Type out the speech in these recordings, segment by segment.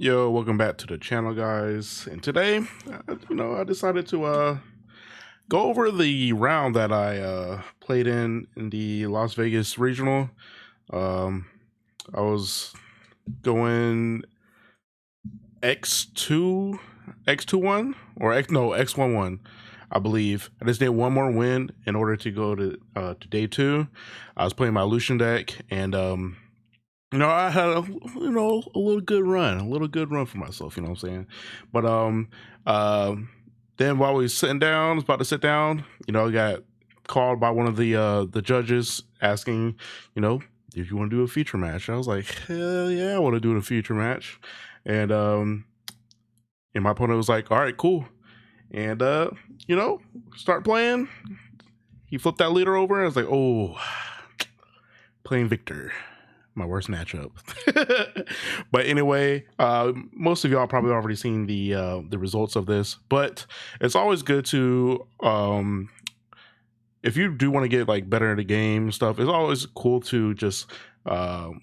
Yo, welcome back to the channel, guys. And today, I decided to go over the round that I played in the Las Vegas Regional. I was going X2, X21 or X11, I believe. I just did one more win in order to go to day two. I was playing my Lucian deck, and I had a little good run for myself, you know what I'm saying? But then while we was sitting down, was about to sit down, I got called by one of the judges asking, if you want to do a feature match. I was like, hell yeah, I want to do a feature match. And my opponent was like, all right, cool. And start playing. He flipped that leader over. I was like, oh, playing Viktor. My worst matchup. But anyway, most of y'all probably already seen the results of this, but it's always good to if you do want to get like better in the game stuff, it's always cool to just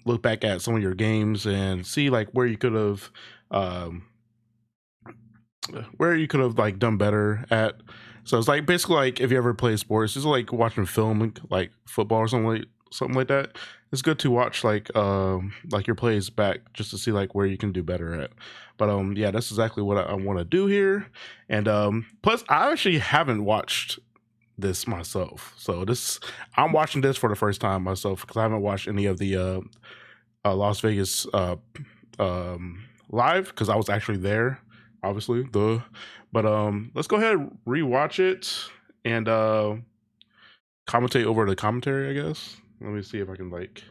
look back at some of your games and see like where you could have like done better at. So it's like basically like if you ever play sports, it's like watching film like football or something like that. It's good to watch like your plays back just to see like where you can do better at. But yeah, that's exactly what I want to do here. And plus I actually haven't watched this myself, so I'm watching this for the first time myself because I haven't watched any of the Las Vegas live because I was actually there, obviously. But let's go ahead and rewatch it and commentate over the commentary, I guess. Let me see if I can like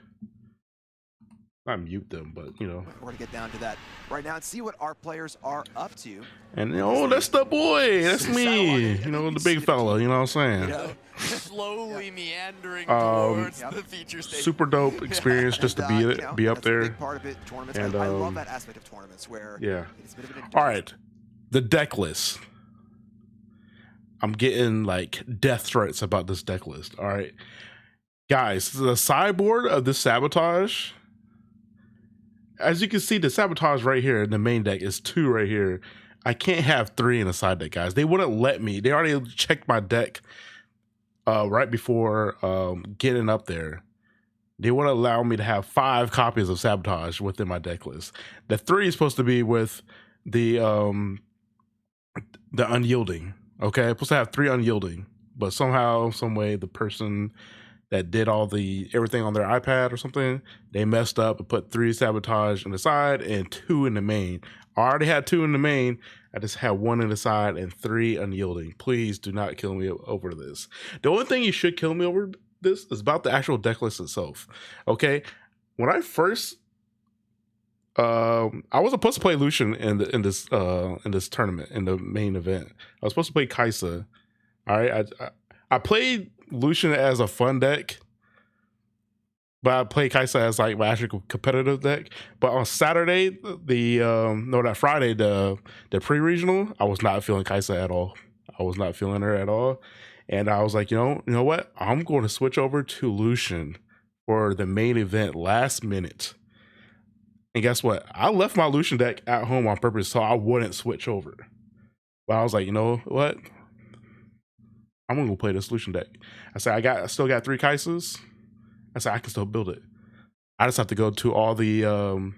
not mute them, but We're gonna get down to that right now and see what our players are up to. And that's the boy, that's me, the big fella, you know what I'm saying? Slowly meandering towards the feature stage. Super dope experience just to be up there. A big part of it, tournaments. And I love that aspect of tournaments where it's a bit of an all right, the deck list. I'm getting like death threats about this deck list. All right, guys, the sideboard of this sabotage, as you can see, the sabotage right here in the main deck is 2 right here. I can't have 3 in the side deck, guys. They wouldn't let me. They already checked my deck right before getting up there. They wouldn't allow me to have 5 copies of sabotage within my deck list. The 3 is supposed to be with the unyielding. Okay, I'm supposed to have 3 unyielding, but somehow, some way, the person that did everything on their iPad or something, they messed up and put 3 sabotage in the side and 2 in the main. I already had 2 in the main. I just had 1 in the side and 3 unyielding. Please do not kill me over this. The only thing you should kill me over this is about the actual deck list itself. Okay, when I first I was supposed to play Lucian in this tournament, in the main event. I was supposed to play Kaisa. All right, I played Lucian as a fun deck, but I play Kaisa as like my actual competitive deck. But on Saturday, that Friday, the pre-regional, I was not feeling Kaisa at all. I was not feeling her at all, and I was like, you know what? I'm going to switch over to Lucian for the main event last minute. And guess what? I left my Lucian deck at home on purpose so I wouldn't switch over. But I was like, you know what? I'm gonna go play this Lucian deck. I said I still got 3 Kaisas. I said I can still build it. I just have to go to all the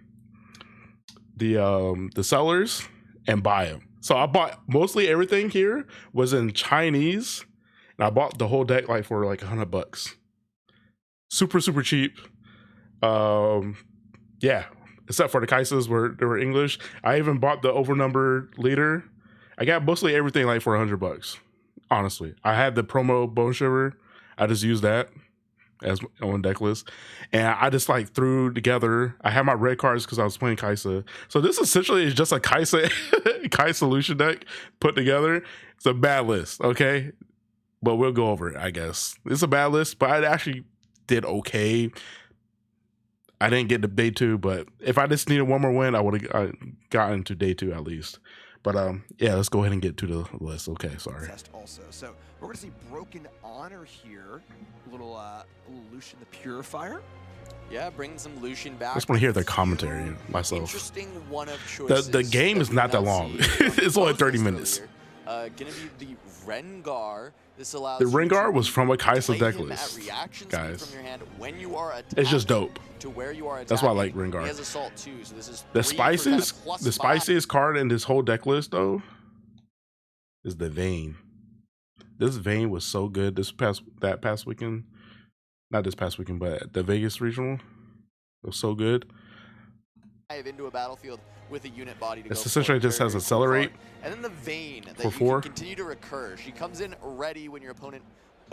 sellers and buy them. So I bought mostly everything here was in Chinese, and I bought the whole deck like for like $100. Super cheap. Yeah, except for the Kaisas where they were English. I even bought the overnumbered leader. I got mostly everything like for $100. Honestly, I had the promo Bone Shiver. I just used that as my own deck list, and I just like threw together. I had my red cards because I was playing Kaisa. So this essentially is just a Kaisa Lucian deck put together. It's a bad list, okay, but we'll go over it. I guess it's a bad list, but I actually did okay. I didn't get to day 2, but if I just needed one more win, I would have gotten to day 2 at least. But yeah, let's go ahead and get to the list. Okay, sorry. Also, so we're gonna see Broken Honor here, little Lucian the Purifier. Yeah, bring some Lucian back. I just want to hear their commentary myself. Interesting one of choices. The game is not that long. It's only 30 minutes. Gonna be the Rengar. This allows the Rengar was from a Kaisa deck list, guys. From your hand when you are it's just dope. To where you are that's why I like Rengar. He has Assault too, so this is the spiciest card in this whole deck list though is the Vayne. This Vayne was so good that past weekend. Not this past weekend, but the Vegas Regional. It was so good. Into a battlefield with a unit body to it's go essentially just has Accelerate. And then the Vayne that for 4. You can continue to recur. She comes in ready when your opponent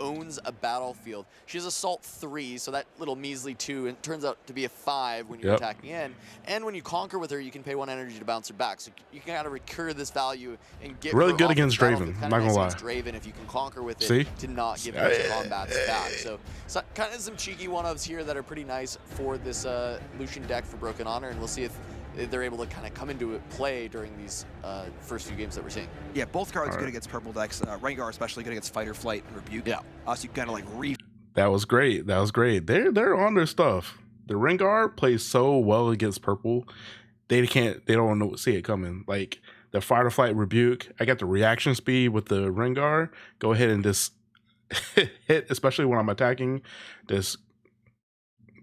owns a battlefield. She has Assault 3, so that little measly 2, and turns out to be a 5 when you're attacking in. And when you conquer with her, you can pay 1 energy to bounce her back. So you can kind of recur this value and get really her good off against the Draven. I'm not gonna lie. Draven if you can conquer with it to not give those combats back. So kind of some cheeky one-ups here that are pretty nice for this Lucian deck for Broken Honor, and we'll see if they're able to kind of come into play during these first few games that we're seeing. Yeah, both cards good against purple decks. Rengar especially good against Fight or Flight and Rebuke. Yeah. So you kind of like That was great. That was great. They're on their stuff. The Rengar plays so well against purple. They don't see it coming. Like the Fight or Flight Rebuke. I got the reaction speed with the Rengar. Go ahead and just hit, especially when I'm attacking. They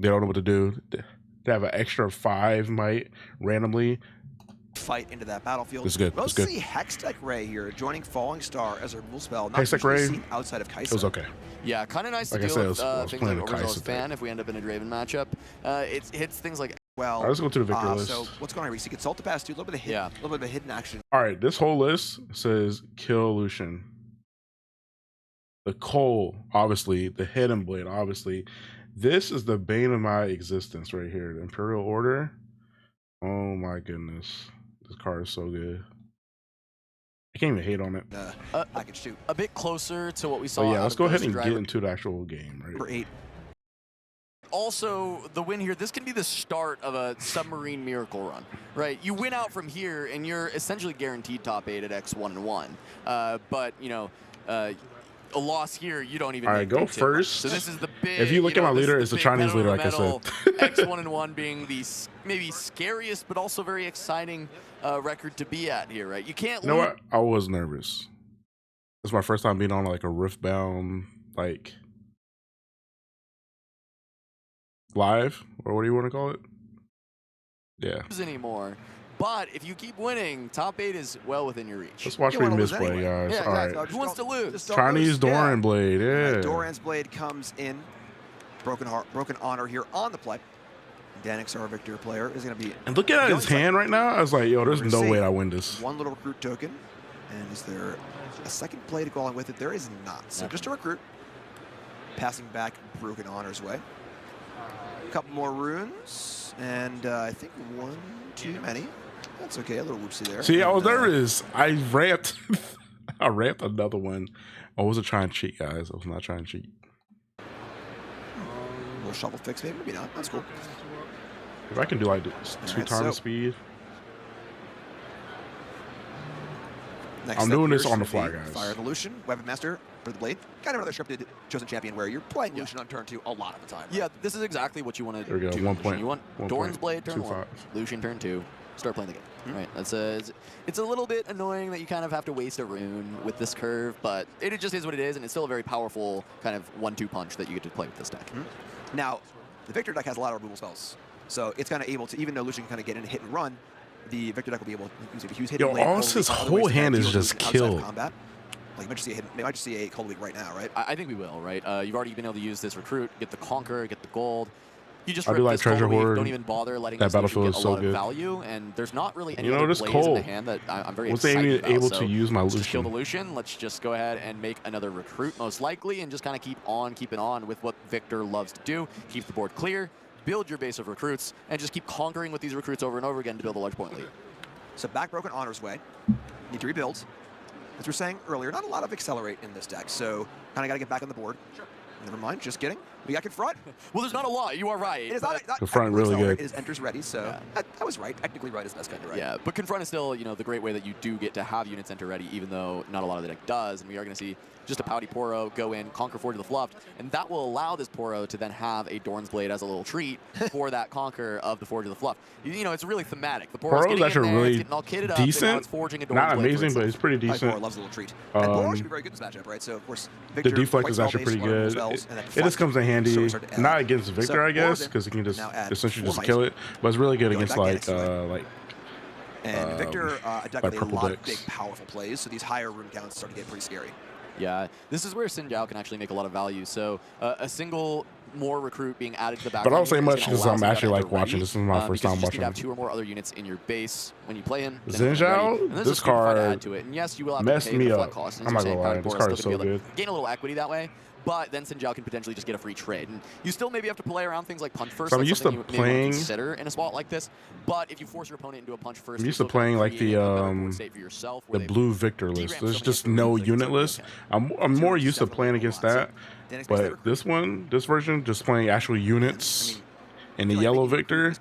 don't know what to do. To have an extra 5 might randomly fight into that battlefield. It's good. We'll it's good. see Hextech Ray here joining Falling Star as a rule spell. Not Hextech Ray seen outside of Kaisa. It was okay. Yeah, kind of nice to deal with things like Overzealous Fan if we end up in a Draven matchup. It hits things like. Well, let's go to the Viktor list. So what's going on here? We see Consult to pass 2, a little bit of hidden, a little bit of hidden action. All right, this whole list says kill Lucian. The Cole, obviously, the Hidden Blade, obviously. This is the bane of my existence right here. The Imperial Order. Oh my goodness. This card is so good. I can't even hate on it. I can shoot. A bit closer to what we saw. But yeah, let's go ahead and get into the actual game, right? Number 8. Also, the win here, this can be the start of a submarine miracle run, right? You win out from here, and you're essentially guaranteed top 8 at X1-1. But, you know, a loss here, you don't even. All right, go first. So this is the big. If you look at my leader, it's the Chinese leader, like I said. X1-1 being the maybe scariest, but also very exciting record to be at here, right? You can't. You know what? I was nervous. It's my first time being on like a Riftbound, like live, or what do you want to call it? Yeah. Anymore. But if you keep winning, top 8 is well within your reach. Let's watch me misplay, guys. Yeah, all right. Who wants to lose? Chinese Doran Blade, yeah. Doran's Blade comes in. Broken Honor here on the play. Danix, our Viktor player, is going to be. And look at his hand right now. I was like, yo, there's no way I win this. One little recruit token. And is there a second play to go along with it? There is not. So just a recruit. Passing back Broken Honor's way. A couple more runes. And I think 1 too many. That's okay, a little whoopsie there. See, I was nervous. I ramped. I ramped another one. I wasn't trying to cheat, guys. I was not trying to cheat. A little shuffle fix, maybe not. That's cool. If I can do like 2 times speed. I'm doing this on the fly, guys. Fire the Lucian, Weapon Master for the Blade. Kind of another scripted Chosen Champion where you're playing Lucian on turn 2 a lot of the time. Yeah, this is exactly what you want to do. There we go, 1 point. You want Doran's Blade turn 1, Lucian turn 2, start playing the game. Right, that's it's a little bit annoying that you kind of have to waste a rune with this curve, but it just is what it is, and it's still a very powerful kind of 1-2 punch that you get to play with this deck. Now, the Viktor deck has a lot of removal spells, so it's kind of able to, even though Lucian can kind of get in a hit and run, the Viktor deck will be able to use hit and blade. Yo, his whole hand is just killed. Combat. Like, they might just see a Cold League right now, right? I think we will, right? You've already been able to use this recruit, get the Conquer, get the gold. You just I do like Treasure Hoard. Don't even bother letting that battlefield get is a so lot good. Of value, and there's not really any other plays in the hand that I'm very excited about. Able to use my Lucian. Kill the Lucian. Let's just go ahead and make another recruit, most likely, and just kind of keep on keeping on with what Viktor loves to do. Keep the board clear, build your base of recruits, and just keep conquering with these recruits over and over again to build a large point lead. So back Broken Honor's way. Need to rebuild. As we were saying earlier, not a lot of Accelerate in this deck, so kind of got to get back on the board. Never mind, just kidding. We got Confront. Well, there's not a lot. You are right. It is not Confront really good. It is enters ready, so I was right. Technically right is best kind of right. Yeah, but Confront is still, the great way that you do get to have units enter ready, even though not a lot of the deck does. And we are going to see just a Pouty Poro go in, conquer Forge of the Fluffed, and that will allow this Poro to then have a Dorn's Blade as a little treat for that conquer of the Forge of the Fluffed. It's really thematic. The Poro's getting actually in there, really it's getting all kitted up, decent. and now it's forging a Dorn's Not Blade amazing, but it's pretty decent. Poro loves a little treat. And Poro should be very good in this matchup, right? So, of course, Viktor, the deflect quite is actually pretty good. spells, It just comes in handy. Not against Viktor, So, I guess, Oregon because he can just now add essentially 4 just kill it. But it's really good Going against back and Viktor a deck with a purple lot of decks. big, powerful plays, so these higher rune counts start to get pretty scary. Yeah, this is where Xin Zhao can actually make a lot of value. So a single more recruit being added to the back. But I don't say much because I'm actually like watching. This is my first time You watching. have 2 or more other units in your base when you play him. Xin Zhao, this card add to it. And yes, you will have messed to pay me the up. flat cost. I'm not gonna lie, this card is so good. Gain a little equity that way. But then Xin Zhao can potentially just get a free trade. And you still maybe have to play around things like punch first. So I'm like used to you may playing. want to consider in a spot like this. But if you force your opponent into a punch first, I'm used to playing like the blue Viktor list. There's just no unit list. I'm more used to playing against that. But this version, just playing actual units and the yellow Viktor is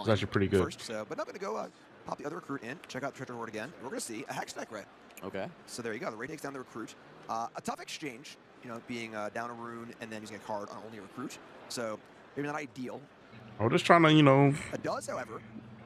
actually pretty good. But not going to go pop the other recruit in. Check out Treasure Hoard again. We're going to see a Hex deck, right? Okay. So there you go. The Ray takes down the recruit. A tough exchange, being down a rune and then using a card on only a recruit. So maybe not ideal. I'm just trying to, It does, however,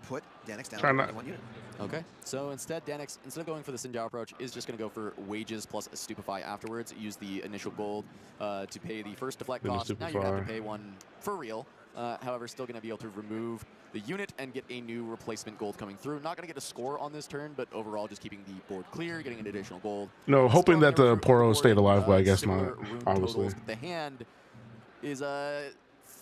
put Danix down to 1 unit. Okay, so instead, Danix, instead of going for the Xin Zhao approach, is just going to go for wages plus a Stupefy afterwards. Use the initial gold to pay the first deflect cost. Now you're going to have to pay one for real. However, still going to be able to remove the unit and get a new replacement gold coming through. Not going to get a score on this turn, but overall just keeping the board clear, getting an additional gold. No, hoping that the Poro stayed alive, but I guess not, obviously. The hand is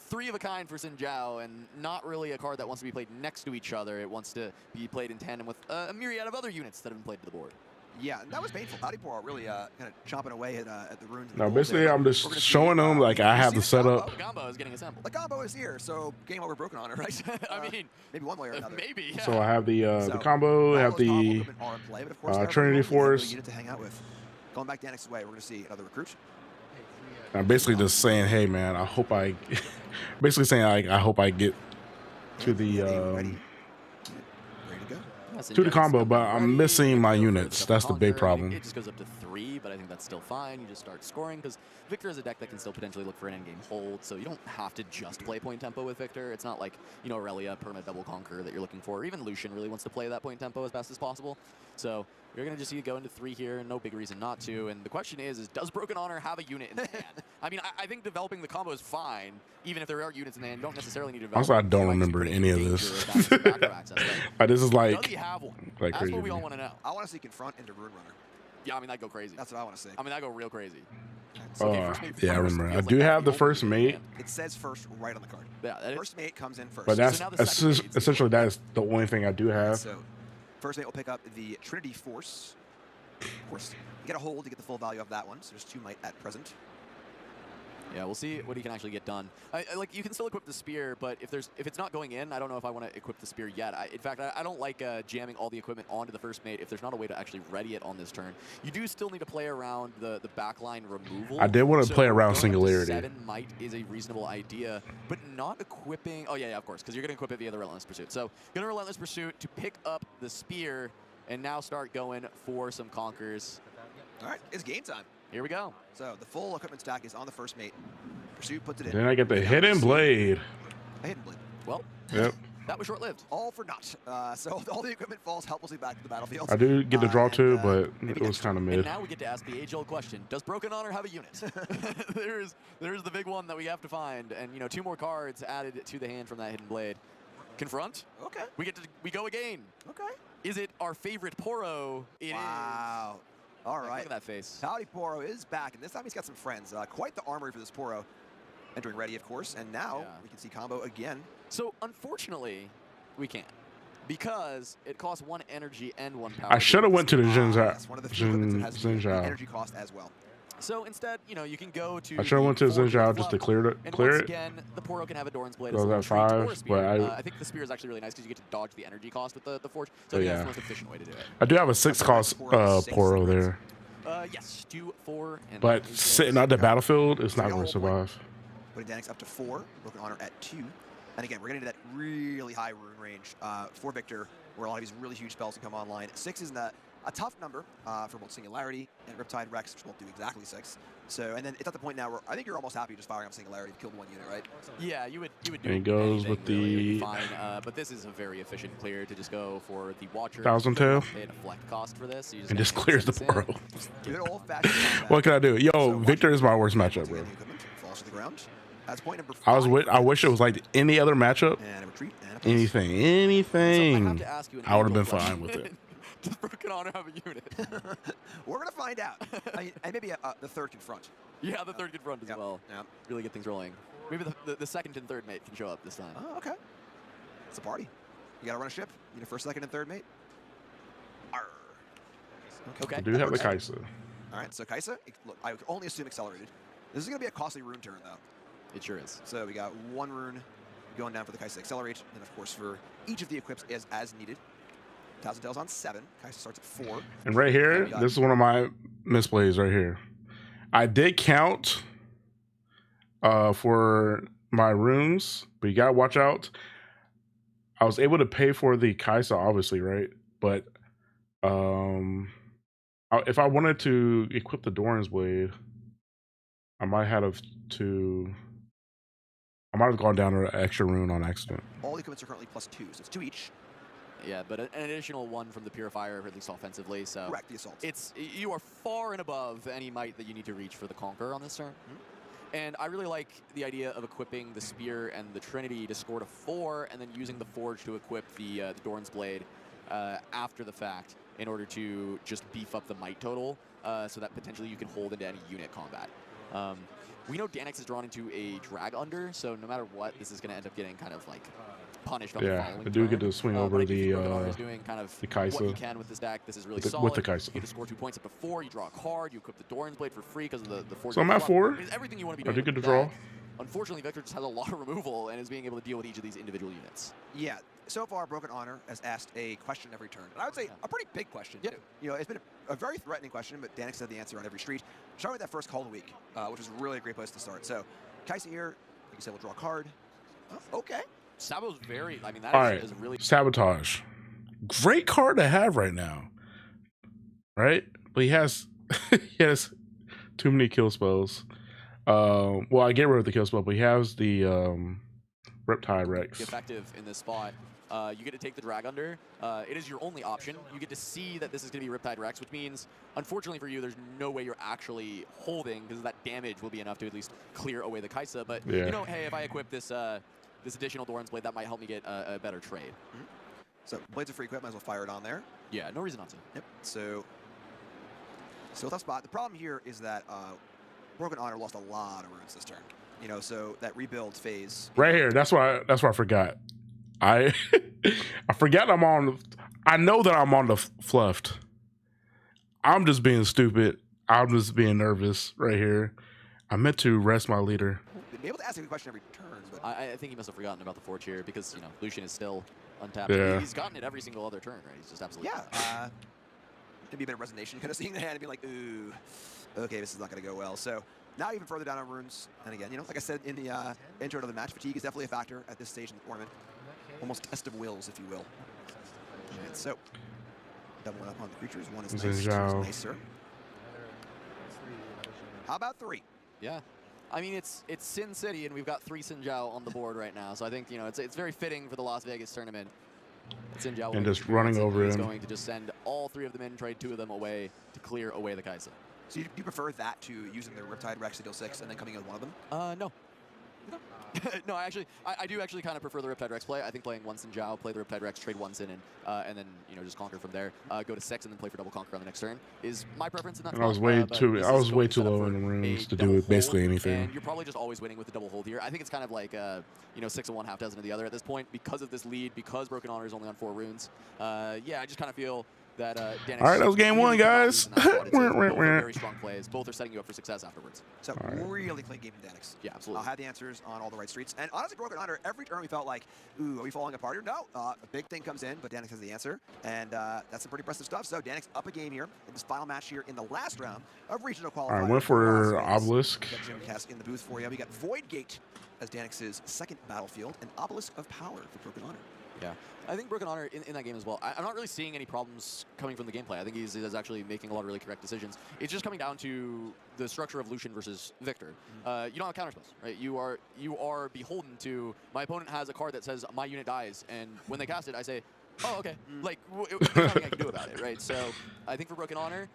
3 of a kind for Xin Zhao, and not really a card that wants to be played next to each other. It wants to be played in tandem with a myriad of other units that have been played to the board. Yeah, and that was painful. Pouty Poro really kind of chomping away at the runes. No, basically, I'm just showing them like I have the setup. The combo is getting assembled. The combo is here, so game over, Broken Honor, right? I mean, maybe one way or another. Maybe. Yeah. So I have the combo, I have the Trinity Force. Unit to hang out with. Going back Danix's way, we're going to see another recruit. I'm basically just saying, hey man, I hope I, basically saying I hope I get to the ready to go. to the combo, but I'm missing my units. That's the big problem. It just goes up to 3, but I think that's still fine. You just start scoring because Viktor is a deck that can still potentially look for an endgame hold, so you don't have to just play point tempo with Viktor. It's not like, Aurelia, perma double conquer that you're looking for. Or even Lucian really wants to play that point tempo as fast as possible. So you're going to just see it go into 3 here, no big reason not to. And the question is does Broken Honor have a unit in the hand? I mean, I think developing the combo is fine, even if there are units in the hand. You don't necessarily need to develop. Also, I don't remember any of this. This is like, does he have one? Like That's crazy. what we all want to know. I want to see Confront into Rune Runner. Yeah, I mean, that'd go crazy. That's what I want to see. I mean, that'd go real crazy. Yeah, I remember. I do have the first mate. It says first right on the card. Yeah, first mate comes in first. But that's So essentially that is the only thing I do have. So first mate will pick up the Trinity Force. Of course, you get a hold to get the full value of that one. So there's 2 might at present. Yeah, we'll see what he can actually get done. Like you can still equip the spear, but if it's not going in, I don't know if I want to equip the spear yet. In fact, I don't like jamming all the equipment onto the first mate if there's not a way to actually ready it on this turn. You do still need to play around the backline removal. I did want to play around Singularity. 7 might is a reasonable idea, but not equipping. Oh yeah, of course, because you're going to equip it via the Relentless Pursuit. So going to Relentless Pursuit to pick up the spear and now start going for some conquers. All right, it's game time. Here we go. So the full equipment stack is on the first mate. Pursuit puts it in. Then I get the Hidden Blade. A Hidden Blade. Well, yep. That was short-lived. All for naught. So all the equipment falls helplessly back to the battlefield. I do get the draw too, but it was kind of mid. And now we get to ask the age-old question: does Broken Honor have a unit? there's the big one that we have to find, and 2 more cards added to the hand from that Hidden Blade. Confront. Okay. We go again. Okay. Is it our favorite Poro? It is. Wow. All right. Look at that face. Pouty Poro is back, and this time he's got some friends. Quite the armory for this Poro. Entering ready, of course, and now we can see combo again. So, unfortunately, we can't. Because it costs 1 energy and 1 power. I should have went to the Xin That's one of the few equipments that has Zhao. energy cost as well. So instead, you can go to. I should have went to Xin Zhao just to clear it. And once again, the Poro can have a Doran's Blade. So as that a 5, but I think the spear is actually really nice because you get to dodge the energy cost with the Forge. So I think that's the most efficient way to do it. I do have a 6 cost Poro there. Yes, 2, 4, and. But sitting on the battlefield, it's not going to survive. putting Danix up to 4, Broken Honor at 2. And again, we're getting to that really high rune range for Viktor, where a lot of these really huge spells can come online. 6 is a tough number for both Singularity and Riptide Rex, which won't do exactly 6. So, and then it's at the point now where I think you're almost happy just firing up Singularity to kill the 1 unit, right? Yeah, you would do and it goes anything, with really, the it would be fine. But this is a very efficient clear to just go for the Watcher. 1002. Pay a deflect cost for this. So And just clears the portal. Good old-fashioned combat. What can I do? Yo, So Viktor is my worst Watcher matchup, bro. falls to the ground. That's point number 5. I wish it was like any other matchup. And a retreat. And a pass. Anything. So I have to ask you an I would have age-old been fine question. with it. Does Broken Honor have a unit? We're gonna find out. I mean, and maybe the third confront. Yeah, the third confront as well. Yep. Really get things rolling. Maybe the second and third mate can show up this time. Oh, okay. It's a party. You gotta run a ship. You need a first, second, and third mate. Arr. Okay. I do have the Kaisa. All right, so Kaisa, look, I would only assume accelerated. This is gonna be a costly rune turn, though. It sure is. So we got 1 rune going down for the Kaisa accelerate, and of course for each of the equips as needed. Thousand Tails on 7. Kaisa starts at 4. And right here, this is one of my misplays right here. I did count for my runes, but you gotta watch out. I was able to pay for the Kaisa, obviously, right? But if I wanted to equip the Doran's Blade, I might have gone down to an extra rune on accident. All the equipments are currently +2, so it's 2 each. Yeah, but an additional 1 from the Purifier, at least offensively. So Correct, the assault. you are far and above any might that you need to reach for the Conquer on this turn. And I really like the idea of equipping the Spear and the Trinity to score to 4, and then using the Forge to equip the Doran's Blade after the fact in order to just beef up the might total, so that potentially you can hold into any unit combat. We know Danix is drawn into a drag under, so no matter what, this is going to end up getting kind of like punished on the following I do get turn. to swing But over I do think the Broken Honor is doing kind of Kaisa. what you can with this deck. This is really With solid. the Kaisa. You get to score 2 points up to 4. You draw a card. You equip the Doran's Blade for free because of the Forge. So I'm at 4. It is everything you want to be I doing. do get with to the draw. deck. Unfortunately, Viktor just has a lot of removal and is being able to deal with each of these individual units. Yeah, so far Broken Honor has asked a question every turn. And I would say a pretty big question, too. You know, it's been a very threatening question, but Danix had the answer on every street. Starting with that first call of the week, which was really a great place to start. So Kaisa here, like you said, we'll draw a card. Oh, okay. Sabo's very, I mean, All that right, is really... Sabotage. Great card to have right now. Right? But he has too many kill spells. Well, I get rid of the kill spell, but he has the Riptide Rex. Effective in this spot. You get to take the drag under. It is your only option. You get to see that this is going to be Riptide Rex, which means, unfortunately for you, there's no way you're actually holding, because that damage will be enough to at least clear away the Kaisa. But, you know, hey, if I equip this this additional Doran's Blade, that might help me get a better trade. So Blades are free equip, might as well fire it on there. Yeah, no reason not to. Yep, so tough spot. The problem here is that Broken Honor lost a lot of runes this turn. You know, so that rebuild phase. Right here. That's why I forgot. I forgot I'm on. I know that I'm on the fluffed. I'm just being stupid. I'm just being nervous right here. I meant to rest my leader. Be able to ask a good question every turn, but I think he must have forgotten about the Forge here because, you know, Lucian is still untapped. Yeah. He's gotten it every single other turn, right? He's just absolutely... Yeah. Maybe a bit of resignation, kind of seeing the hand and being like, ooh, okay, this is not going to go well. So now even further down on runes. And again, you know, like I said in the intro to the match, fatigue is definitely a factor at this stage in the tournament. Almost test of wills, if you will. All right, so doubling up on the creatures. One is nice, two is nicer. How about 3? Yeah. I mean, it's Sin City, and we've got 3 Xin Zhao on the board right now. So I think, you know, it's very fitting for the Las Vegas tournament. Xin Zhao And just running over him. He's going to just send all 3 of them in, trade 2 of them away to clear away the Kaisa. So you prefer that to using the Riptide Rex to deal 6 and then coming in with one of them? No. No, I do actually kind of prefer the Riptide Rex play. I think playing 1 Xin Zhao, play the Riptide Rex, trade 1 Xin, and then, you know, just conquer from there. Go to 6 and then play for double conquer on the next turn is my preference in that. And I was way too low in the runes to do basically anything. And you're probably just always winning with the double hold here. I think it's kind of like you know, 6 of one, half dozen of the other at this point because of this lead, because Broken Honor is only on 4 runes. Yeah, I just kind of feel that Danex. All right, that was game one, guys. Both are very strong plays. Both are setting you up for success afterwards. So really clean game from Danex. Yeah, absolutely. Had the answers on all the right streets. And honestly, Broken Honor, every turn we felt like, ooh, are we falling apart here? No, a big thing comes in, but Danex has the answer. And that's some pretty impressive stuff. So Danex up a game here in this final match here in the last round of Regional Qualifier. All right, went for Obelisk. Got Jim Cass in the booth for you. We got Void Gate as Danex's second battlefield, and Obelisk of Power for Broken Honor. Yeah, I think Broken Honor in that game as well. I'm not really seeing any problems coming from the gameplay. I think he's actually making a lot of really correct decisions. It's just coming down to the structure of Lucian versus Viktor. You don't have counter spells, right? You are beholden to, my opponent has a card that says my unit dies, and when they cast it, I say, oh, okay. Like, there's nothing I can do about it, right? So I think for Broken Honor,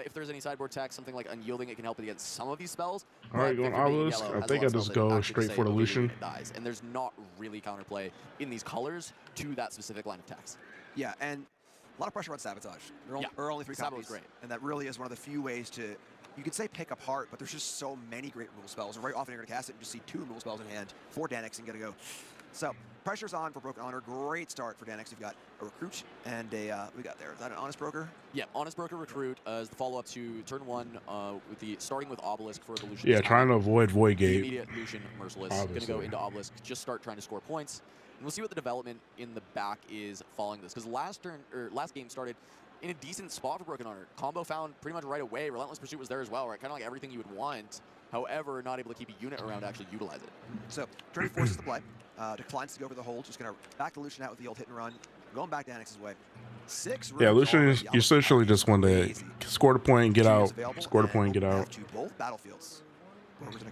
if there's any sideboard tech, something like Unyielding, it can help it against some of these spells. All right, going Obelisk. I think I just go straight for the Lucian. Dies, and there's not really counterplay in these colors to that specific line of attacks. Yeah, and a lot of pressure on Sabotage. There are only 3 copies, great. And that really is one of the few ways to, you could say pick apart, but there's just so many great removal spells. And very often you're going to cast it and just see 2 removal spells in hand for Danex and get to go. So pressure's on for Broken Honor. Great start for Danex. We've got a Recruit and a, we got there. Is that an Honest Broker? Yeah, Honest Broker Recruit is the follow-up to turn 1 with starting with Obelisk for the Lucian. Yeah, trying to avoid Void Gate. Immediate Lucian Merciless. Going to go into Obelisk, just start trying to score points. And we'll see what the development in the back is following this. Because last game started in a decent spot for Broken Honor. Combo found pretty much right away. Relentless Pursuit was there as well, right? Kind of like everything you would want. However, not able to keep a unit around to actually utilize it. So, Trinity forces the play. Declines to go for the hold. Just going to back the Lucian out with the old hit and run. Going back Danex's way. 6 Yeah, Lucian is essentially just want to score the point and get out. Score the point and get out. To both battlefields.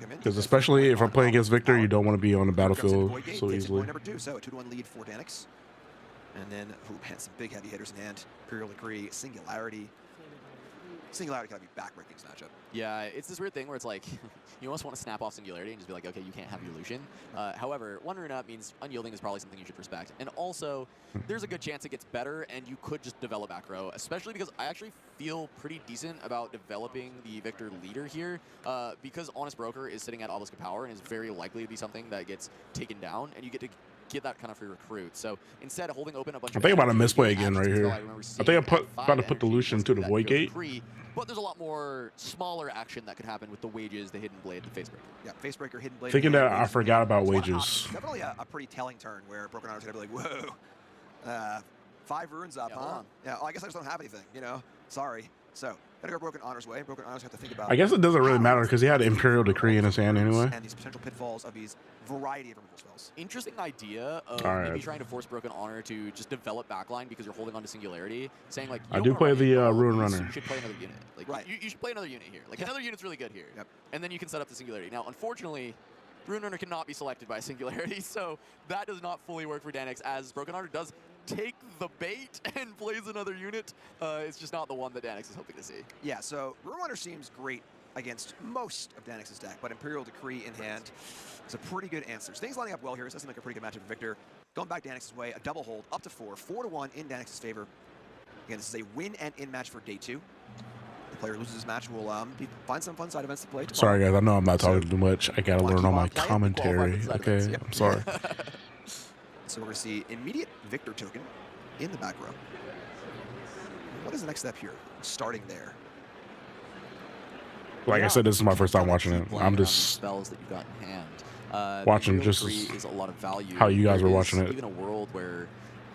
Because especially if I'm playing against Viktor, you don't want to be on the battlefield so easily. Number 2, so a 2-1 lead for Danex. And then, oh man, some big heavy hitters in hand. Imperial Decree, Singularity. Singularity gotta be backbreaking this matchup. Yeah, it's this weird thing where it's like, you almost want to snap off Singularity and just be like, okay, you can't have your Lucian. However, 1 rune up means Unyielding is probably something you should respect. And also, there's a good chance it gets better and you could just develop back row, especially because I actually feel pretty decent about developing the Viktor leader here because Honest Broker is sitting at Obelisk of Power and is very likely to be something that gets taken down and you get to get that kind of free recruit. So instead of holding open a bunch of... I think about a misplay again right here. I think I'm about to put the Lucian to the Void Gate. But there's a lot more smaller action that could happen with the Wages, the Hidden Blade, the Facebreaker. Yeah, Facebreaker, Hidden Blade. Thinking that I forgot about Wages. Definitely a pretty telling turn where Broken Honor's going to be like, whoa, 5 runes up, huh? Yeah, well, I guess I just don't have anything, you know? Sorry. So, gotta go Broken Honor's way. Broken Honor's have to think about... I guess it doesn't really matter because he had Imperial Decree in his hand anyway. And these potential pitfalls of these variety of removal spells. Interesting idea of maybe trying to force Broken Honor to just develop backline because you're holding on to Singularity. Saying like, I do play the Ruin Runner. You should play another unit. Like, you should play another unit here. Like, another unit's really good here. Yep. And then you can set up the Singularity. Now, unfortunately, Ruin Runner cannot be selected by Singularity, so that does not fully work for Danex, as Broken Honor does take the bait and plays another unit. It's just not the one that Danex is hoping to see. Yeah, so Ruin Runner seems great against most of Danex's deck, but Imperial Decree in hand is a pretty good answer. So things lining up well here. This doesn't make a pretty good matchup for Viktor. Going back Danex's way, a double hold up to 4, 4-1 in Danex's favor. Again, this is a win and in match for day 2. The player who loses this match will find some fun side events to play tomorrow. Sorry guys, I know I'm not talking too much. I gotta learn all my commentary. Okay, yep. I'm sorry. So we're gonna see immediate Viktor token in the back row. What is the next step here? Starting there. Like I said, this is my first time watching it. I'm just spells that you've got in hand. Watching just is a lot of value. How you guys were watching it. Even a world where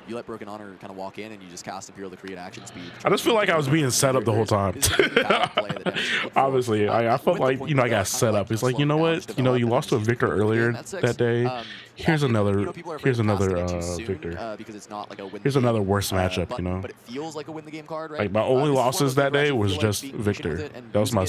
you let Broken Honor kind of walk in and you just cast Imperial Decree at action speed. I just feel like I was being set up the whole time. Obviously, I felt like, you know, I got set up. It's like, you know what? You know, you lost to a Viktor earlier that day. Here's another Viktor. Here's another worse matchup, you know. But it feels like a win the game card, right? Like my only losses that day was just Viktor. That was my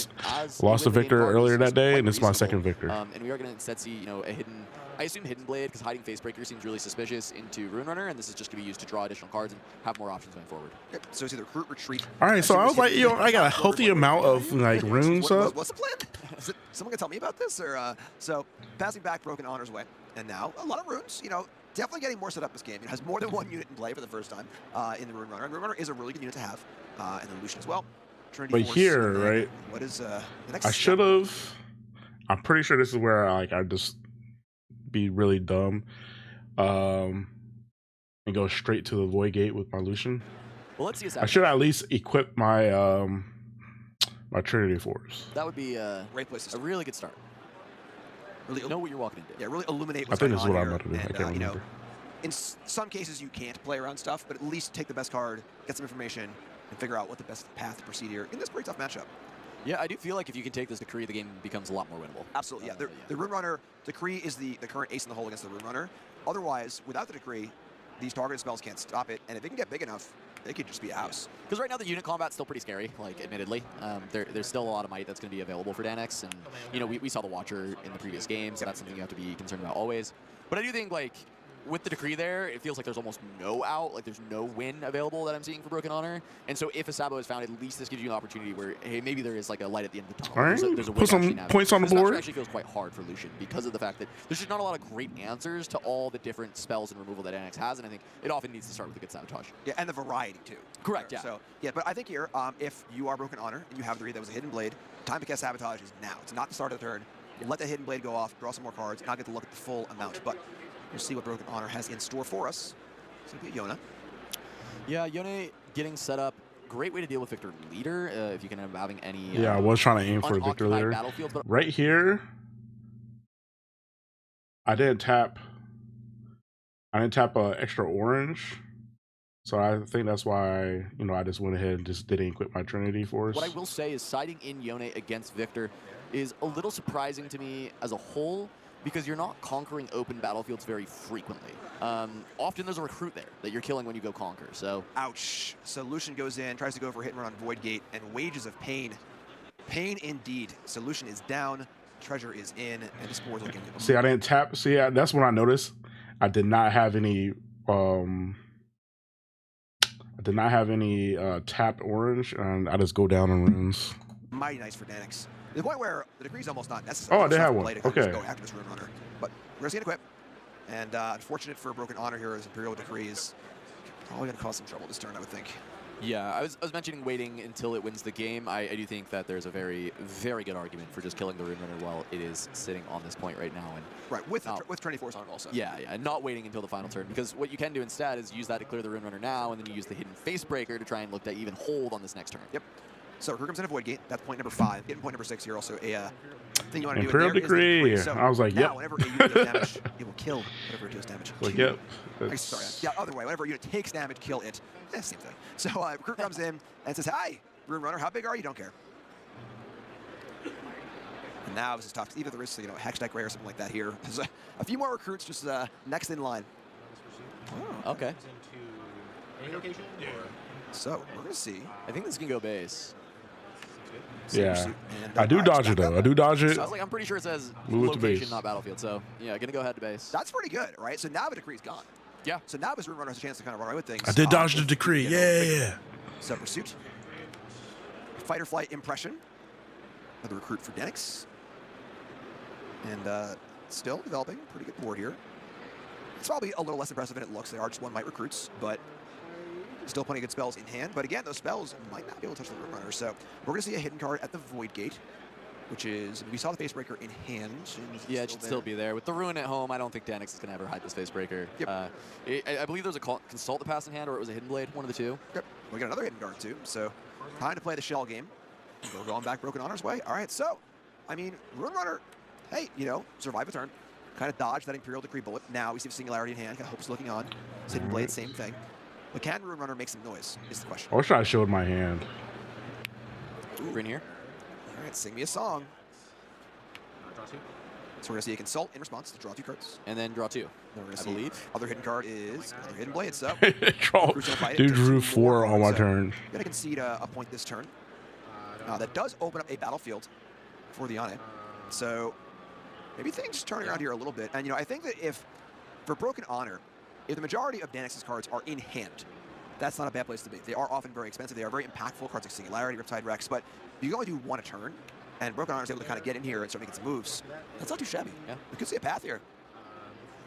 lost to Viktor earlier that day, and it's my second Viktor. And we are going to instead see, you know, a hidden. I assume Hidden Blade, because hiding Facebreaker seems really suspicious, into Ruin Runner, and this is just going to be used to draw additional cards and have more options going forward. Yep. So it's either Recruit, Retreat. All right, so I was like, you know, I got a healthy amount of like runes up. What's the plan? Is it, someone can tell me about this, or so passing back Broken Honor's way, and now a lot of runes. You know, definitely getting more set up this game. It has more than 1 unit in play for the first time in the Ruin Runner. And Ruin Runner is a really good unit to have, and then Lucian as well. Trinity but Force, here, right? What is the next? I should have. I'm pretty sure this is where I just be really dumb and go straight to the Void Gate with my Lucian. Well, let's see. I should at least equip my my Trinity Force. That would be Great place to a start. really good start. Really Know what you're walking into. Yeah, really illuminate I what's think going this is on what I'm here. about to do. I And, can't you know, remember. in some cases you can't play around stuff, but at least take the best card, get some information, and figure out what the best path to proceed here in this pretty tough matchup. Yeah, I do feel like if you can take this Decree, the game becomes a lot more winnable. Absolutely, yeah. The Rune Runner, Decree is the current ace in the hole against the Rune Runner. Otherwise, without the Decree, these targeted spells can't stop it, and if it can get big enough, it could just be a house. Because right now the unit combat's still pretty scary, like, admittedly. There's still a lot of might that's going to be available for Danex, and, you know, we saw the Watcher in the previous game, so that's something you have to be concerned about always. But I do think, like, with the Decree there, it feels like there's almost no out, like there's no win available that I'm seeing for Broken Honor. And so if a Sabo is found, at least this gives you an opportunity where, hey, maybe there is like a light at the end of the tunnel. All right, there's a way put to actually some navigate. points on the This match board. actually feels quite hard for Lucian because of the fact that there's just not a lot of great answers to all the different spells and removal that Danex has, and I think it often needs to start with a good sabotage. Yeah, and the variety too. Correct, yeah. So yeah, but I think here, if you are Broken Honor and you have the read that was a Hidden Blade, time to cast Sabotage is now. It's not the start of the turn. You let the Hidden Blade go off, draw some more cards, and I'll get to look at the full amount. But we'll see what Broken Honor has in store for us. It's going to be Yona. Yeah, Yone getting set up. Great way to deal with Viktor Leader if you can end up having any. Yeah, I was trying to aim for Viktor unoccupied Leader. battlefields, but Right here, I didn't tap a extra orange. So I think that's why, you know, I just went ahead and just didn't equip my Trinity Force. what I will say is siding in Yone against Viktor is a little surprising to me as a whole, because you're not conquering open battlefields very frequently. Often there's a recruit there that you're killing when you go conquer, so. Ouch. So Lucian goes in, tries to go for a hit and run on Void Gate, and Wages of Pain. Pain indeed. So Lucian is down, Treasure is in, and this board's looking. See, I didn't tap. See, that's when I noticed I did not have any. I did not have any tapped orange, and I just go down on runes. Mighty nice for Danex. To the point where the Decree's almost not necessary. Oh, they have one. To kind of Okay. just go after this Rune Runner. But we're going to see it equip. And unfortunate for Broken Honor here is Imperial Decree is probably going to cause some trouble this turn, I would think. Yeah, I was mentioning waiting until it wins the game. I do think that there's a very, very good argument for just killing the Rune Runner while it is sitting on this point right now. And Right, with Trinity Force on it also. yeah, and not waiting until the final turn, because what you can do instead is use that to clear the Rune Runner now, and then you use the Hidden Facebreaker to try and look to even hold on this next turn. Yep. So Recruit comes in a Void Gate. That's point number 5. Getting point number 6 here also a thing you want to do. Imperial there is the Decree. So I was like, now, yep. whenever a unit does damage, it will kill whatever it deals damage. Like, yep. Sorry, yeah, other way. Whenever a unit takes damage, kill it. Same thing. So Recruit comes in and says, "Hi, Rune Runner, how big are you? Don't care." And now this is tough. Either there is, you know, Hex Deck Ray or something like that here. There's a few more recruits just next in line. Oh, okay. So we're gonna see. I think this can go base. Yeah. And, I do alright, dodge so it, back though. up. I do dodge it. So I was like, I'm pretty sure it says Move it to location, base. not battlefield. So yeah, gonna go ahead to base. That's pretty good, right? So now the Decree's gone. Yeah. So now this Rune Runner has a chance to kind of run away with things. I did dodge the if Decree. we get a little Yeah. bigger. So Pursuit. Fight or Flight Impression. Another recruit for Danex. And still developing. Pretty good board here. It's probably a little less impressive than it looks. They are just 1 might recruits, but still plenty of good spells in hand. But again, those spells might not be able to touch the Rune Runner. So we're going to see a hidden card at the Void Gate, which is, we saw the Facebreaker in hand. And Yeah, it should still be there. With the Ruin at home, I don't think Danex is going to ever hide this Facebreaker. Yep. I believe there was a Consult that passed in hand, or it was a Hidden Blade, one of the two. Yep. We got another hidden card too. So time to play the shell game. We're going back Broken Honor's way. All right, so, I mean, Rune Runner, hey, you know, survive a turn. Kind of dodge that Imperial Decree bullet. Now we see the Singularity in hand. Kind of Hope's looking on. Hidden Blade, same thing. But can Rune Runner make some noise, is the question. I wish I showed my hand. We're in here. All right, sing me a song. So we're going to see a Consult in response to draw 2 cards. And then draw 2, Then we're going to I see believe. other hidden card is another Hidden Blade. So Dude drew 4 on my turn. Going to concede a point this turn. That does open up a battlefield for the Yone. So maybe things turn around here a little bit. And, you know, I think that if, for Broken Honor, if the majority of Danex's cards are in hand, that's not a bad place to be. They are often very expensive. They are very impactful cards like Singularity, Riptide Rex, but you can only do 1 a turn, and Broken Honor is able to kind of get in here and start making some moves. That's not too shabby. Yeah. We could see a path here.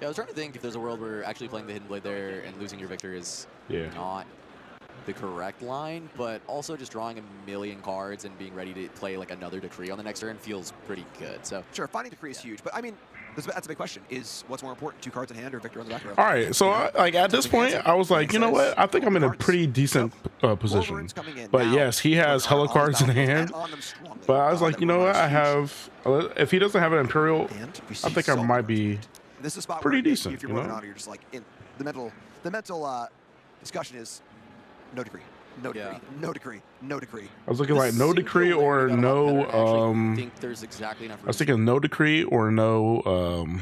Yeah, I was trying to think if there's a world where actually playing the Hidden Blade there and losing your Viktor is not the correct line, but also just drawing a million cards and being ready to play like another Decree on the next turn feels pretty good. So Sure, finding Decree is huge, but I mean, that's a big question. Is what's more important, 2 cards in hand or Viktor on the back row? All right, so like at this point, I was like, you know what? I think I'm in a pretty decent position. But yes, he has hella cards in hand. But I was like, you know what? I have. If he doesn't have an Imperial, I think I might be pretty decent. If you're moving on, you're just like in the mental discussion is no decree. No decree. Yeah. No decree. No decree. I was looking like no decree or no. I think there's exactly enough. I was thinking no decree or no.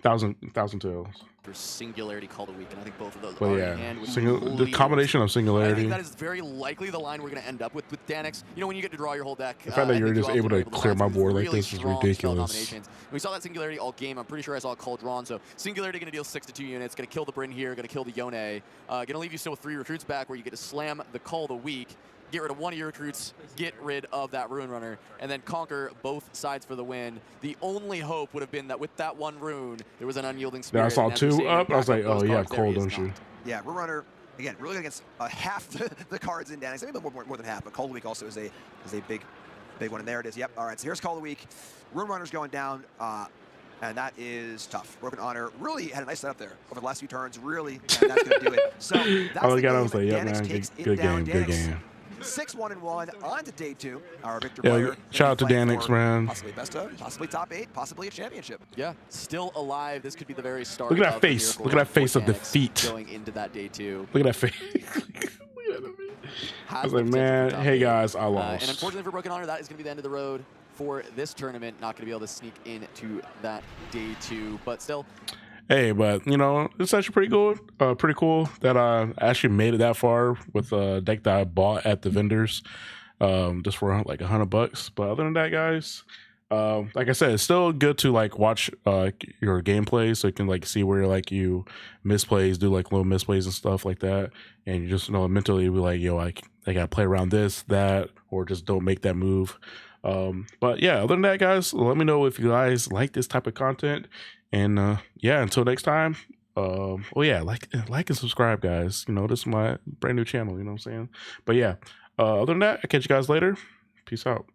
Thousand tails. For Singularity Call the Week, and I think both of those are in hand. The combination of Singularity. I think that is very likely the line we're going to end up with Danix. You know, when you get to draw your whole deck. The fact that you're just able to clear my board like this is ridiculous. We saw that Singularity all game. I'm pretty sure I saw a call drawn. So Singularity going to deal 6 to 2 units, going to kill the Bryn here, going to kill the Yone. Going to leave you still with 3 recruits back, where you get to slam the Call the Week, get rid of 1 of your recruits, get rid of that Rune Runner, and then conquer both sides for the win. The only hope would have been that with that 1 rune, there was an unyielding spirit. Yeah, I saw 2 up. I was like, oh, yeah, cold, don't you? Yeah, Rune Runner, again, really against half the cards in Danix. Maybe more than half, but Call of the Week also is a big one. And there it is. Yep. All right, so here's Call of the Week. Rune Runner's going down, and that is tough. Broken Honor really had a nice setup there over the last few turns. Really, that's going to do it. So that's the game. I was like, yeah, man, good game. 6-1-1 on to day 2. Our Viktor player. Shout out to Danix, man. Possibly best of, possibly top 8, possibly a championship. Yeah, still alive. This could be the very start. Look at that face. Look at that face of defeat. Going into that day 2. Look at that face. I was like, man, hey guys, I lost. And unfortunately for Broken Honor, that is going to be the end of the road for this tournament. Not going to be able to sneak into that day 2, but still. Hey, but you know, it's actually pretty cool that I actually made it that far with a deck that I bought at the vendors, just for like $100. But other than that, guys, like I said, it's still good to like watch your gameplay, so you can like see where like you misplays, do like little misplays and stuff like that, and you just mentally be like, yo, I gotta play around this, that, or just don't make that move. But yeah, other than that, guys, let me know if you guys like this type of content. And yeah, until next time, well, yeah, like and subscribe, guys. You know, this is my brand new channel, you know what I'm saying? But yeah, other than that, I'll catch you guys later. Peace out.